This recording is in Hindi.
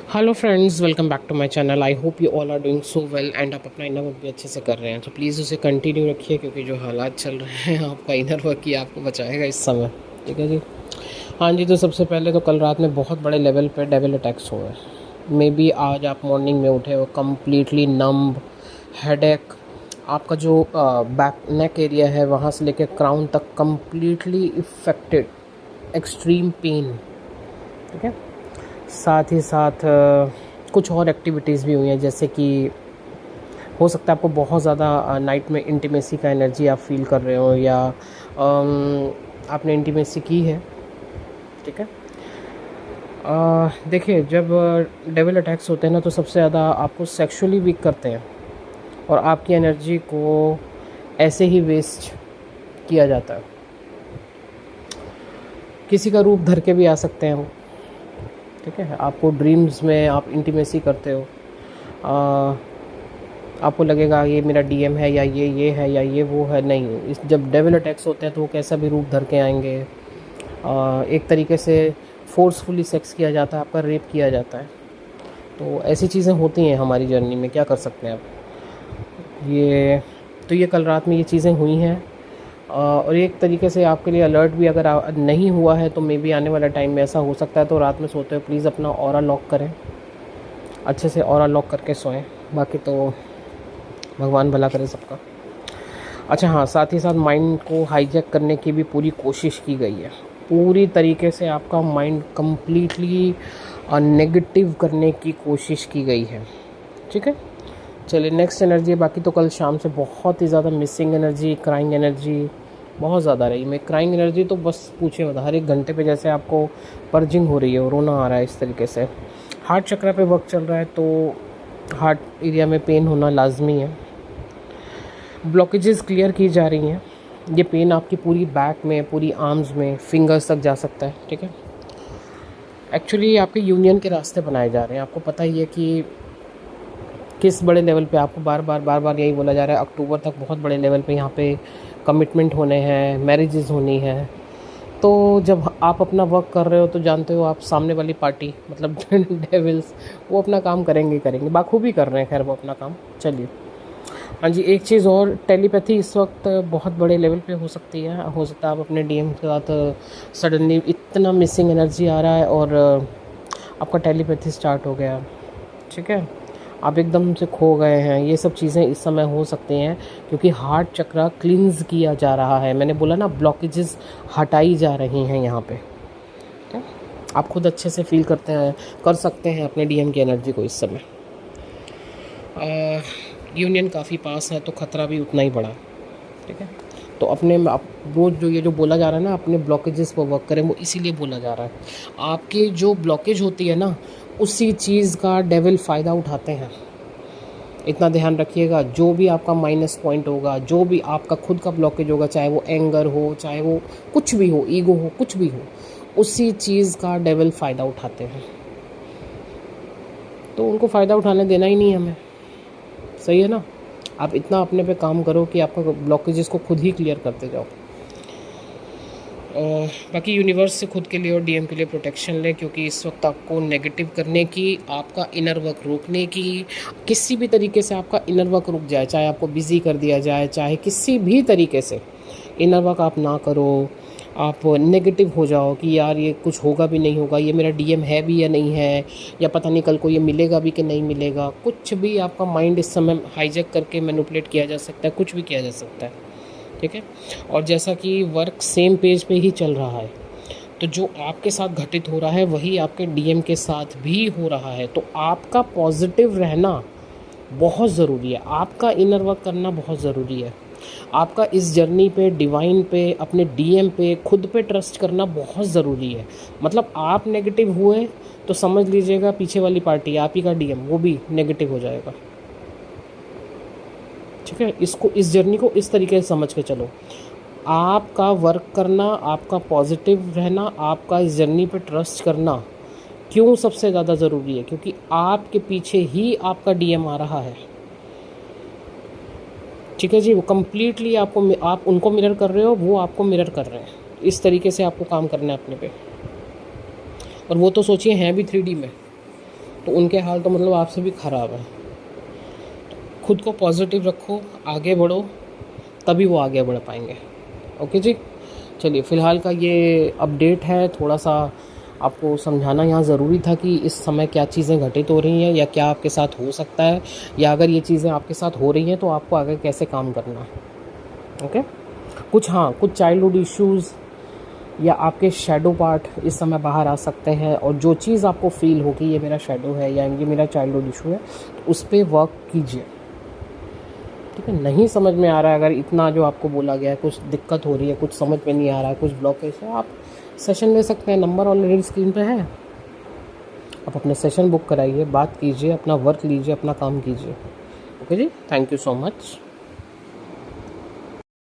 Hello friends, welcome back to my channel. I hope you all are doing so well and आप अपना इनर वर्क भी अच्छे से कर रहे हैं। तो प्लीज़ उसे कंटिन्यू रखिए क्योंकि जो हालात चल रहे हैं आपका इनर वर्क ही आपको बचाएगा इस समय। ठीक है जी। हाँ जी, तो सबसे पहले तो कल रात में बहुत बड़े लेवल पे डेविल अटैक्स हुए हैं। मे बी आज आप मॉर्निंग में उठे हो कम्प्लीटली नम्ब, हेडेक, आपका जो बैक नेक एरिया है वहाँ से लेकर क्राउन तक कम्प्लीटली इफ़ेक्टेड, एक्सट्रीम पेन। ठीक है। साथ ही साथ कुछ और एक्टिविटीज़ भी हुई हैं, जैसे कि हो सकता है आपको बहुत ज़्यादा नाइट में इंटीमेसी का एनर्जी आप फील कर रहे हो, या आपने इंटीमेसी की है। ठीक है। देखिए, जब डेविल अटैक्स होते हैं ना तो सबसे ज़्यादा आपको सेक्सुअली वीक करते हैं और आपकी एनर्जी को ऐसे ही वेस्ट किया जाता है। किसी का रूप धर के भी आ सकते हैं वो। ठीक है। आपको ड्रीम्स में आप इंटीमेसी करते हो, आपको लगेगा ये मेरा डीएम है या ये है या ये वो है। नहीं, इस जब डेविल अटैक्स होते हैं तो वो कैसा भी रूप धर के आएंगे। एक तरीके से फोर्सफुली सेक्स किया जाता है, आपका रेप किया जाता है। तो ऐसी चीज़ें होती हैं हमारी जर्नी में, क्या कर सकते हैं आप। ये कल रात में ये चीज़ें हुई हैं। और एक तरीके से आपके लिए अलर्ट भी अगर नहीं हुआ है तो मे बी आने वाला टाइम में ऐसा हो सकता है। तो रात में सोते हो प्लीज़ अपना ऑरा लॉक करें, अच्छे से ऑरा लॉक करके सोएं। बाकी तो भगवान भला करे सबका। अच्छा हाँ, साथ ही साथ माइंड को हाईजैक करने की भी पूरी कोशिश की गई है। पूरी तरीके से आपका माइंड कम्प्लीटली नेगेटिव करने की कोशिश की गई है। ठीक है। चलिए, नेक्स्ट एनर्जी है। बाकी तो कल शाम से बहुत ही ज़्यादा मिसिंग एनर्जी, क्राइंग एनर्जी बहुत ज़्यादा रही। मैं क्राइंग एनर्जी तो बस पूछे मत, हर एक घंटे पे जैसे आपको पर्जिंग हो रही है, रोना आ रहा है इस तरीके से। हार्ट चक्र पे वर्क चल रहा है तो हार्ट एरिया में पेन होना लाजमी है। ब्लॉकेजेस क्लियर की जा रही हैं। ये पेन आपकी पूरी बैक में, पूरी आर्म्स में, फिंगर्स तक जा सकता है। ठीक है। एक्चुअली आपके यूनियन के रास्ते बनाए जा रहे हैं। आपको पता ही है कि किस बड़े लेवल पे आपको बार बार यही बोला जा रहा है, अक्टूबर तक बहुत बड़े लेवल पे यहाँ पे कमिटमेंट होने हैं, मैरिजेस होनी है। तो जब आप अपना वर्क कर रहे हो तो जानते हो आप सामने वाली पार्टी मतलब डेविल्स वो अपना काम करेंगे, बाखूबी कर रहे हैं। खैर वो अपना काम, चलिए। हाँ जी, एक चीज़ और, टेलीपैथी इस वक्त बहुत बड़े लेवल पे हो सकती है। हो सकता है आप अपने डीएम के साथ सडनली इतना मिसिंग एनर्जी आ रहा है और आपका टेलीपैथी स्टार्ट हो गया। ठीक है। आप एकदम से खो गए हैं। ये सब चीज़ें इस समय हो सकती हैं क्योंकि हार्ट चक्र क्लींस किया जा रहा है। मैंने बोला ना, ब्लॉकेजेस हटाई जा रही हैं यहाँ पे। ठीक है? आप खुद अच्छे से फील कर सकते हैं अपने डीएम की एनर्जी को इस समय। यूनियन काफ़ी पास है तो ख़तरा भी उतना ही बड़ा। ठीक है। तो अपने आप रोज़ जो ये जो बोला जा रहा है ना, अपने ब्लॉकेजेस पर वर्क करें, वो इसीलिए बोला जा रहा है। आपकी जो ब्लॉकेज होती है ना, उसी चीज़ का डेविल फ़ायदा उठाते हैं। इतना ध्यान रखिएगा। जो भी आपका माइनस पॉइंट होगा, जो भी आपका खुद का ब्लॉकेज होगा, चाहे वो एंगर हो, चाहे वो कुछ भी हो, ईगो हो, कुछ भी हो, उसी चीज़ का डेविल फ़ायदा उठाते हैं। तो उनको फ़ायदा उठाने देना ही नहीं हमें। सही है ना। आप इतना अपने पे काम करो कि आपका ब्लॉकेजेस को खुद ही क्लियर करते जाओ। बाकी यूनिवर्स से खुद के लिए और डीएम के लिए प्रोटेक्शन लें, क्योंकि इस वक्त आपको नेगेटिव करने की, आपका इनर वर्क रोकने की, किसी भी तरीके से आपका इनर वर्क रुक जाए, चाहे आपको बिज़ी कर दिया जाए, चाहे किसी भी तरीके से इनर वर्क आप ना करो, आप नेगेटिव हो जाओ कि यार ये कुछ होगा भी नहीं होगा, ये मेरा डीएम है भी या नहीं है, या पता नहीं कल को ये मिलेगा भी कि नहीं मिलेगा। कुछ भी आपका माइंड इस समय हाईजैक करके मैनिपुलेट किया जा सकता है, कुछ भी किया जा सकता है। ठीक है। और जैसा कि वर्क सेम पेज पे ही चल रहा है, तो जो आपके साथ घटित हो रहा है वही आपके डीएम के साथ भी हो रहा है। तो आपका पॉजिटिव रहना बहुत ज़रूरी है, आपका इनर वर्क करना बहुत ज़रूरी है, आपका इस जर्नी पे, डिवाइन पे, अपने डीएम पे, खुद पे ट्रस्ट करना बहुत ज़रूरी है। मतलब आप नेगेटिव हुए तो समझ लीजिएगा पीछे वाली पार्टी, आप ही का डीएम, वो भी नेगेटिव हो जाएगा। ठीक है। इस जर्नी को इस तरीके से समझ के चलो। आपका वर्क करना, आपका पॉजिटिव रहना, आपका इस जर्नी पे ट्रस्ट करना क्यों सबसे ज़्यादा ज़रूरी है, क्योंकि आपके पीछे ही आपका डीएम आ रहा है। ठीक है जी। वो कम्प्लीटली आप उनको मिरर कर रहे हो, वो आपको मिरर कर रहे हैं। इस तरीके से आपको काम करना है अपने पे। और वो तो सोचिए हैं भी 3D में, तो उनके हाल तो मतलब आपसे भी ख़राब है। खुद को पॉजिटिव रखो, आगे बढ़ो, तभी वो आगे बढ़ पाएंगे। ओके जी, चलिए फ़िलहाल का ये अपडेट है, थोड़ा सा आपको समझाना यहाँ ज़रूरी था कि इस समय क्या चीज़ें घटित हो रही हैं या क्या आपके साथ हो सकता है, या अगर ये चीज़ें आपके साथ हो रही हैं तो आपको आगे कैसे काम करना है। ओके, कुछ चाइल्डहुड इश्यूज़ या आपके शैडो पार्ट इस समय बाहर आ सकते हैं, और जो चीज़ आपको फील हो कि ये मेरा शैडो है या ये मेरा चाइल्डहुड इशू है, तो उस पर वर्क कीजिए। ठीक है, नहीं समझ में आ रहा है, अगर इतना जो आपको बोला गया है, कुछ दिक्कत हो रही है, कुछ समझ में नहीं आ रहा है, कुछ ब्लॉकेज है, आप सेशन ले सकते हैं। नंबर ऑलरेडी स्क्रीन पे है, आप अपने सेशन बुक कराइए, बात कीजिए, अपना वर्क लीजिए, अपना काम कीजिए। Okay ji, thank you so much.